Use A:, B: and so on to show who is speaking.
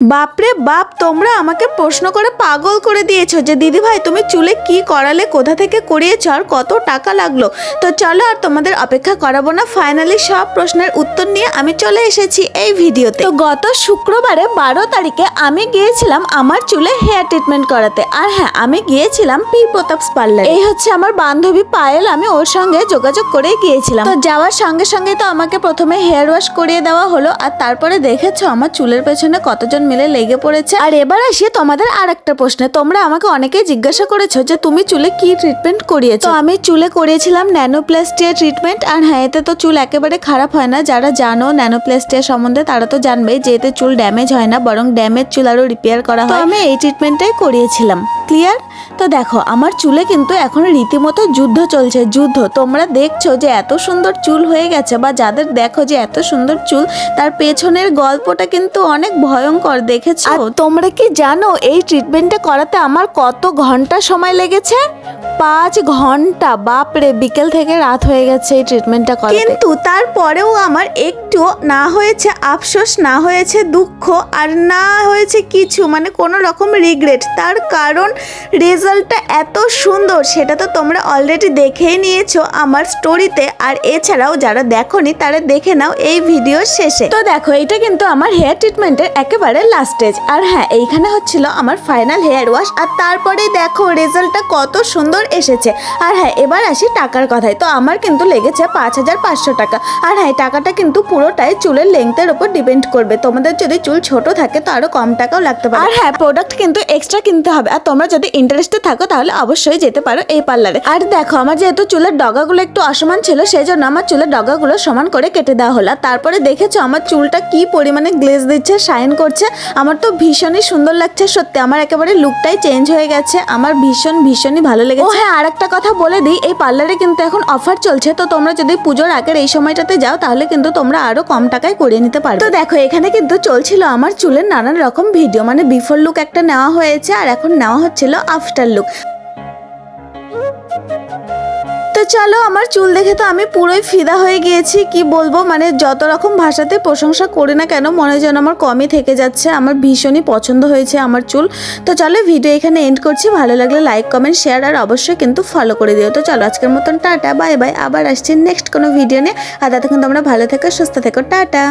A: বাপরে বাপ, তোমরা আমাকে প্রশ্ন করে পাগল করে দিয়েছো যে দিদি ভাই তুমি চুলে কি করালে, কোথা থেকে করিয়েছো আর কত টাকা লাগলো। তো চলো আর তোমাদের অপেক্ষা করাবো না, ফাইনালি সব প্রশ্নের উত্তর নিয়ে আমি চলে এসেছি এই ভিডিওতে। তো গত শুক্রবারে 12 তারিখে আমি গিয়েছিলাম আমার চুলে হেয়ার ট্রিটমেন্ট করাতে। আর হ্যাঁ, আমি গিয়েছিলাম পি প্রতাপস পার্লার। এই হচ্ছে আমার বান্ধবী পায়েল, আমি ওর সঙ্গে যোগাযোগ করে গিয়েছিলাম। তো যাওয়ার সঙ্গে সঙ্গে তো আমাকে প্রথমে হেয়ার ওয়াশ করিয়ে দেওয়া হলো, আর তারপরে দেখেছো আমার চুলের পেছনে কতজন মিলে লেগে পড়েছে। আর এবার আসি তোমাদের আর একটা প্রশ্নে। তোমরা আমাকে অনেকেই জিজ্ঞাসা করেছো যে তুমি চুলে কি ট্রিটমেন্ট করিয়েছো। তো আমি চুলে করিয়েছিলাম ন্যানোপ্লাস্টিয়া ট্রিটমেন্ট। আর হ্যাঁ, এতে তো চুল একেবারে খারাপ হয় না। যারা জানো ন্যানোপ্লাস্টিয়া সম্বন্ধে তারা তো জানবেই যে এতে চুল ড্যামেজ হয় না, বরং ড্যামেজ চুল আরো রিপেয়ার করা হয়। আমি এই ট্রিটমেন্টটাই করিয়েছিলাম। ক্লিয়ার? তো দেখো আমার চুলে কিন্তু এখন রীতিমতো যুদ্ধ চলছে, যুদ্ধ। তোমরা দেখছো যে এত সুন্দর চুল হয়ে গেছে, বা যাদের দেখো যে এত সুন্দর চুল, তার পেছনের গল্পটা কিন্তু অনেক ভয়ঙ্কর, দেখেছো? আর তোমরা কি জানো এই ট্রিটমেন্টটা করাতে আমার কত ঘন্টা সময় লেগেছে? 5 ঘন্টা। বাপরে, বিকেল থেকে রাত হয়ে গেছে এই ট্রিটমেন্টটা করাতে। কিন্তু তারপরেও আমার একটু না হয়েছে আফসোস, না হয়েছে দুঃখ, আর না হয়েছে কিছু মানে কোনো রকম রিগ্রেট। তার কারণ রেজাল্টটা এত সুন্দর, সেটা তো তোমরা অলরেডি দেখেই নিয়েছো আমার স্টোরিতে। আর এছাড়াও যারা দেখোনি তারা দেখে নাও এই ভিডিওর শেষে। তো দেখো, এটা কিন্তু আমার হেয়ার ট্রিটমেন্টের একেবারে লাস্ট স্টেজ। আর হ্যাঁ, এইখানে হচ্ছিল আমার ফাইনাল হেয়ার ওয়াশ। আর তারপরে দেখো রেজাল্টটা কত সুন্দর এসেছে। আর হ্যাঁ, এবার আসি টাকার কথায়। তো আমার কিন্তু লেগেছে 5500 টাকা। আর হ্যাঁ, টাকাটা কিন্তু পুরোটাই চুলের লেংথের উপর ডিপেন্ড করবে। তোমাদের যদি চুল ছোট থাকে তো আরো কম টাকাও লাগতে পারে। আর হ্যাঁ, প্রোডাক্ট কিন্তু এক্সট্রা কিনতে হবে। আর তোমরা যদি ইন্টারেস্টেড থাকো তাহলে অবশ্যই যেতে পারো এই পার্লারে। আর দেখো, আমার যেহেতু চুলের ডগাগুলো একটু অসমান ছিল, সেই জন্য আমার চুলের ডগাগুলো সমান করে কেটে দেওয়া হলো। তারপরে দেখেছো আমার চুলটা কি পরিমাণে গ্লেজ দিচ্ছে, শাইন করছে। আমার তো ভীষণই সুন্দর লাগছে, সত্যি আমার একেবারে লুকটাই চেঞ্জ হয়ে গেছে। আমার ভীষণই ভালো লেগেছে। ও হ্যাঁ, আরেকটা কথা বলে দিই, এই পার্লারে কিন্তু এখন অফার চলছে। তো তোমরা যদি পুজোর আগের এই সময়টাতে যাও তাহলে কিন্তু তোমরা আরো কম টাকায় করিয়ে নিতে পারবে। তো দেখো, এখানে কিন্তু চলছিল আমার চুলের নানান রকম ভিডিও, মানে বিফোর লুক একটা নেওয়া হয়েছে, আর এখন নেওয়া হচ্ছিল আফটার লুক। তো চলো, আমার চুল দেখে তো আমি পুরোই ফিদা হয়ে গিয়েছি। কি বলবো, মানে যত রকম ভাষাতে প্রশংসা করি না কেন, মনে হয় যেন আমার কমই থেকে যাচ্ছে। আমার ভীষণই পছন্দ হয়েছে আমার চুল। তো চলো, ভিডিও এখানে এন্ড করছি। ভালো লাগলে লাইক, কমেন্ট, শেয়ার আর অবশ্যই কিন্তু ফলো করে দিও। তো চলো, আজকের মতন টাটা, বাই বাই। আবার আসছি নেক্সট কোনো ভিডিও নিয়ে। আর ততক্ষণ তোমরা ভালো থেকো, সুস্থ থেকো, টাটা।